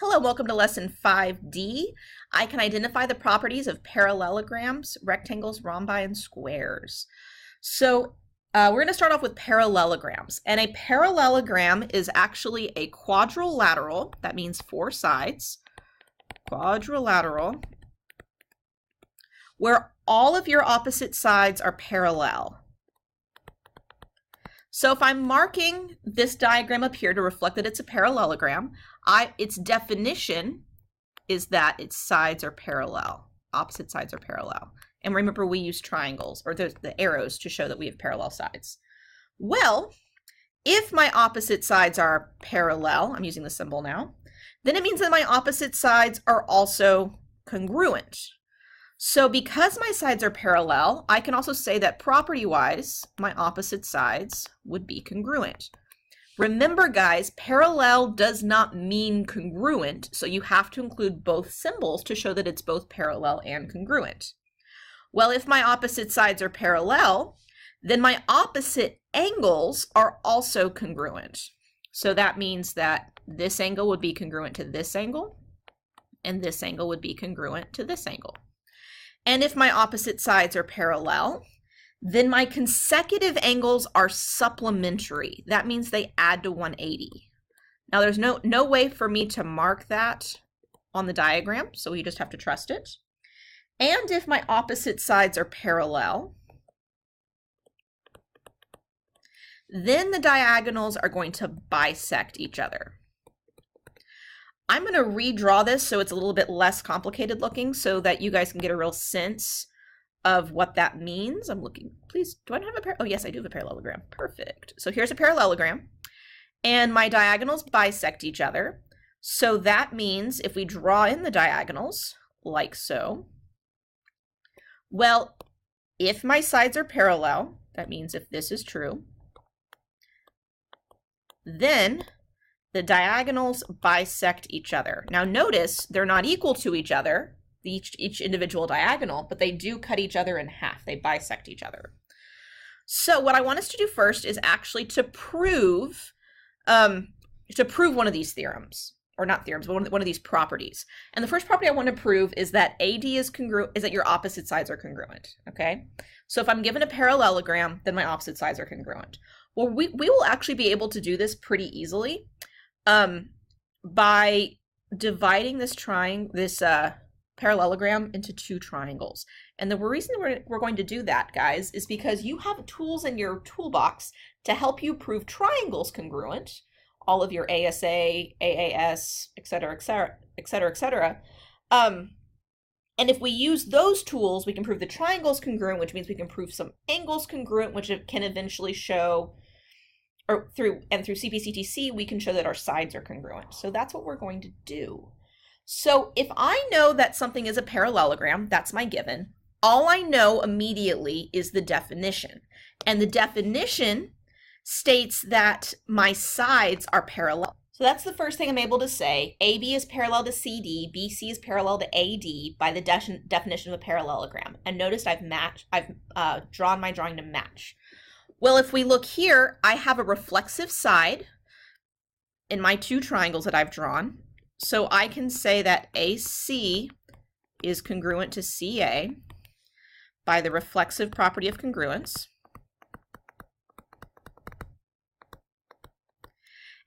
Hello, welcome to lesson 5D. I can identify the properties of parallelograms, rectangles, rhombi, and squares. So we're going to start off with parallelograms. And a parallelogram is actually a quadrilateral, that means four sides, quadrilateral, where all of your opposite sides are parallel. So if I'm marking this diagram up here to reflect that it's a parallelogram, its definition is that its sides are parallel, opposite sides are parallel. And remember, we use triangles, or the arrows, to show that we have parallel sides. Well, if my opposite sides are parallel, I'm using the symbol now, then it means that my opposite sides are also congruent. So because my sides are parallel, I can also say that property-wise, my opposite sides would be congruent. Remember, guys, parallel does not mean congruent, so you have to include both symbols to show that it's both parallel and congruent. Well, if my opposite sides are parallel, then my opposite angles are also congruent. So that means that this angle would be congruent to this angle, and this angle would be congruent to this angle. And if my opposite sides are parallel, then my consecutive angles are supplementary. That means they add to 180. Now there's no way for me to mark that on the diagram, so we just have to trust it. And if my opposite sides are parallel, then the diagonals are going to bisect each other. I'm going to redraw this so it's a little bit less complicated looking so that you guys can get a real sense of what that means. I'm looking, please, do I not have a oh yes, I do have a parallelogram. Perfect. So here's a parallelogram, and my diagonals bisect each other. So that means if we draw in the diagonals, like so, well, if my sides are parallel, that means if this is true, then the diagonals bisect each other. Now notice they're not equal to each other, each individual diagonal, but they do cut each other in half. They bisect each other. So what I want us to do first is actually to prove one of these theorems, or not theorems, but one of these properties. And the first property I want to prove is that AD is congruent, is that your opposite sides are congruent. Okay, so if I'm given a parallelogram, then my opposite sides are congruent. Well, we will actually be able to do this pretty easily by dividing this parallelogram into two triangles. And the reason we're going to do that, guys, is because you have tools in your toolbox to help you prove triangles congruent, all of your ASA, AAS, etc., etc., etc., etc. And if we use those tools, we can prove the triangles congruent, which means we can prove some angles congruent, which it can eventually show, or through CPCTC, we can show that our sides are congruent. So that's what we're going to do. So if I know that something is a parallelogram, that's my given. All I know immediately is the definition. And the definition states that my sides are parallel. So that's the first thing I'm able to say. AB is parallel to CD, BC is parallel to AD by the definition of a parallelogram. And notice I've drawn my drawing to match. Well, if we look here, I have a reflexive side in my two triangles that I've drawn. So I can say that AC is congruent to CA by the reflexive property of congruence.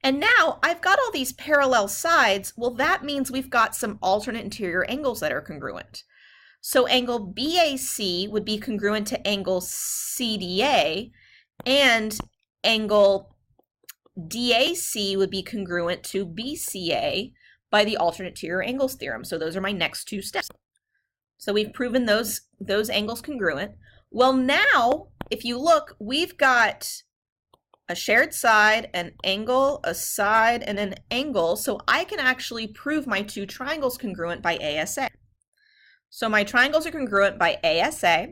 And now I've got all these parallel sides. Well, that means we've got some alternate interior angles that are congruent. So angle BAC would be congruent to angle CDA, and angle DAC would be congruent to BCA by the alternate interior angles theorem. So those are my next two steps. So we've proven those angles congruent. Well, now, if you look, we've got a shared side, an angle, a side, and an angle. So I can actually prove my two triangles congruent by ASA. So my triangles are congruent by ASA.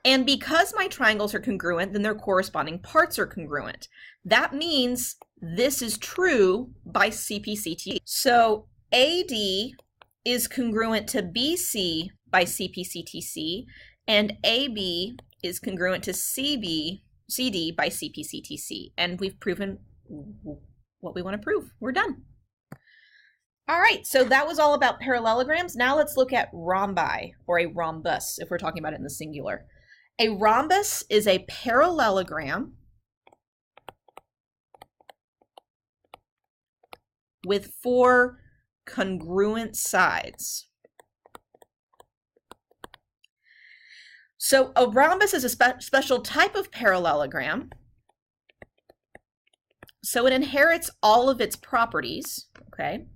And because my triangles are congruent, then their corresponding parts are congruent. That means this is true by CPCT. So AD is congruent to BC by CPCTC, and AB is congruent to CD by CPCTC. And we've proven what we want to prove. We're done. All right, so that was all about parallelograms. Now let's look at rhombi, or a rhombus, if we're talking about it in the singular. A rhombus is a parallelogram with 4 congruent sides. So a rhombus is a special type of parallelogram. So it inherits all of its properties, okay?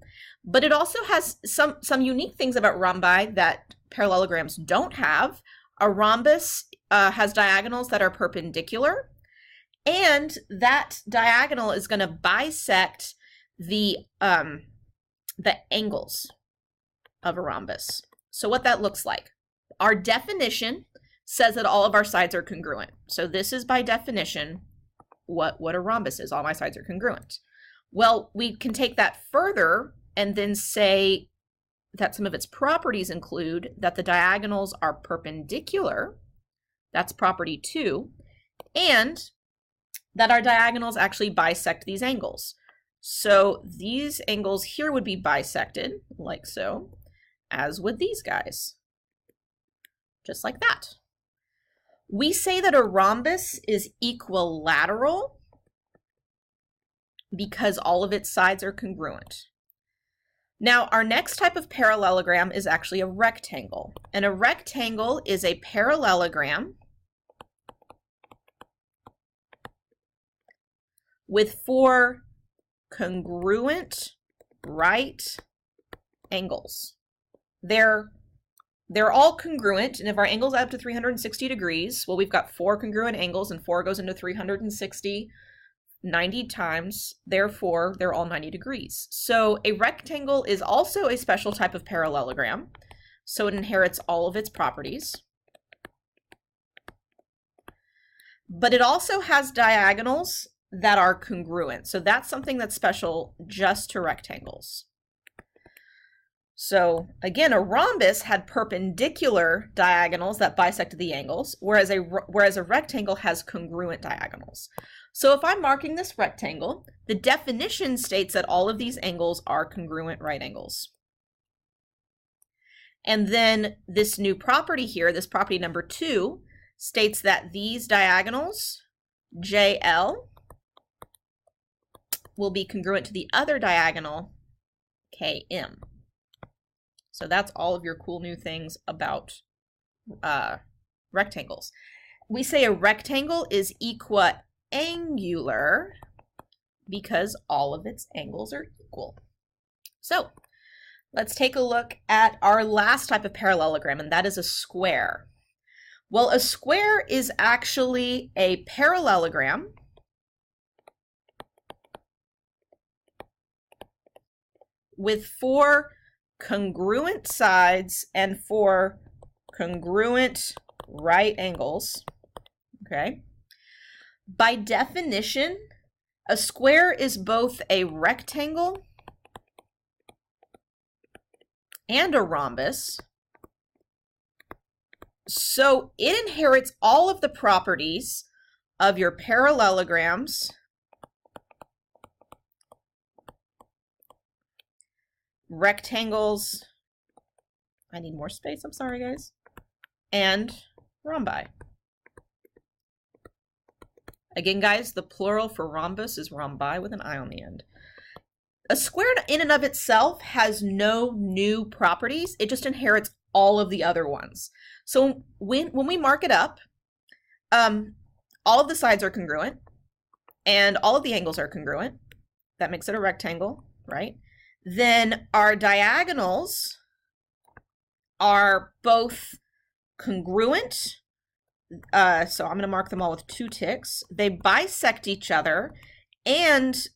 But it also has some unique things about rhombi that parallelograms don't have. A rhombus has diagonals that are perpendicular, and that diagonal is going to bisect the angles of a rhombus. So what that looks like. Our definition says that all of our sides are congruent. So this is by definition what a rhombus is. All my sides are congruent. Well, we can take that further and then say that some of its properties include that the diagonals are perpendicular. That's property 2. And that our diagonals actually bisect these angles. So these angles here would be bisected, like so, as would these guys. Just like that. We say that a rhombus is equilateral because all of its sides are congruent. Now, our next type of parallelogram is actually a rectangle. And a rectangle is a parallelogram with 4 congruent right angles. They're all congruent, and if our angles add up to 360 degrees, well, we've got 4 congruent angles, and 4 goes into 360 90 times, therefore they're all 90 degrees. So a rectangle is also a special type of parallelogram, so it inherits all of its properties. But it also has diagonals that are congruent, so that's something that's special just to rectangles. So again, a rhombus had perpendicular diagonals that bisected the angles, whereas a rectangle has congruent diagonals. So if I'm marking this rectangle, the definition states that all of these angles are congruent right angles. And then this new property here, this property number 2, states that these diagonals, JL, will be congruent to the other diagonal, KM. So that's all of your cool new things about rectangles. We say a rectangle is equiangular because all of its angles are equal. So let's take a look at our last type of parallelogram, and that is a square. Well, a square is actually a parallelogram with 4 congruent sides and 4 congruent right angles, okay? By definition, a square is both a rectangle and a rhombus, so it inherits all of the properties of your parallelograms, rectangles, I need more space, I'm sorry guys, and rhombi. Again guys, the plural for rhombus is rhombi with an I on the end. A square in and of itself has no new properties, it just inherits all of the other ones. So when we mark it up, all of the sides are congruent and all of the angles are congruent. That makes it a rectangle, right? Then our diagonals are both congruent. So I'm going to mark them all with 2 ticks. They bisect each other and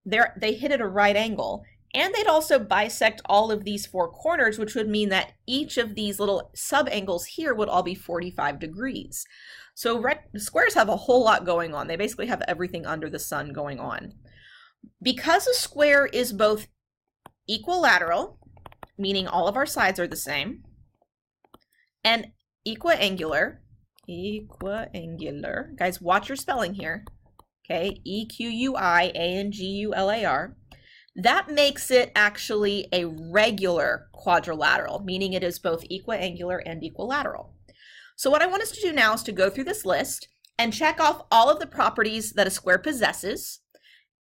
they hit at a right angle. And they'd also bisect all of these 4 corners, which would mean that each of these little sub-angles here would all be 45 degrees. So squares have a whole lot going on. They basically have everything under the sun going on. Because a square is both equilateral, meaning all of our sides are the same, and equiangular, guys, watch your spelling here, okay, E-Q-U-I-A-N-G-U-L-A-R. That makes it actually a regular quadrilateral, meaning it is both equiangular and equilateral. So what I want us to do now is to go through this list and check off all of the properties that a square possesses,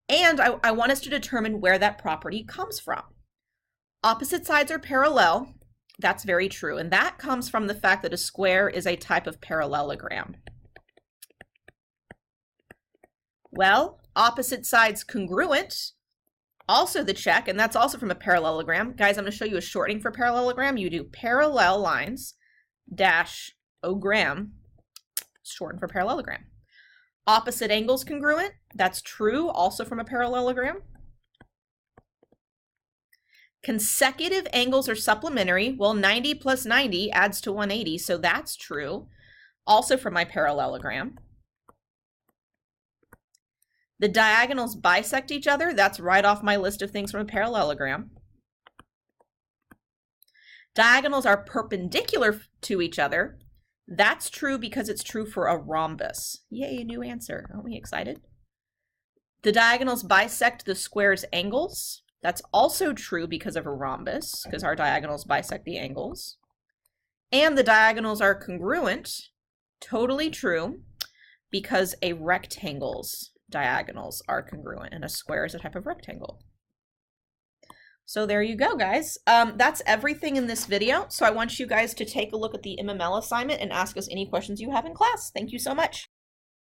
and I want us to determine where that property comes from. Opposite sides are parallel. That's very true, and that comes from the fact that a square is a type of parallelogram. Well, opposite sides congruent, also the check, and that's also from a parallelogram. Guys, I'm going to show you a shortening for parallelogram. You do parallel lines dash ogram, shortened for parallelogram. Opposite angles congruent, that's true, also from a parallelogram. Consecutive angles are supplementary. Well, 90 plus 90 adds to 180, so that's true, also from my parallelogram. The diagonals bisect each other. That's right off my list of things from a parallelogram. Diagonals are perpendicular to each other. That's true because it's true for a rhombus. Yay, a new answer. Aren't we excited? The diagonals bisect the square's angles. That's also true because of a rhombus, because our diagonals bisect the angles. And the diagonals are congruent. Totally true because a rectangle's diagonals are congruent, and a square is a type of rectangle. So there you go, guys. That's everything in this video. So I want you guys to take a look at the MML assignment and ask us any questions you have in class. Thank you so much.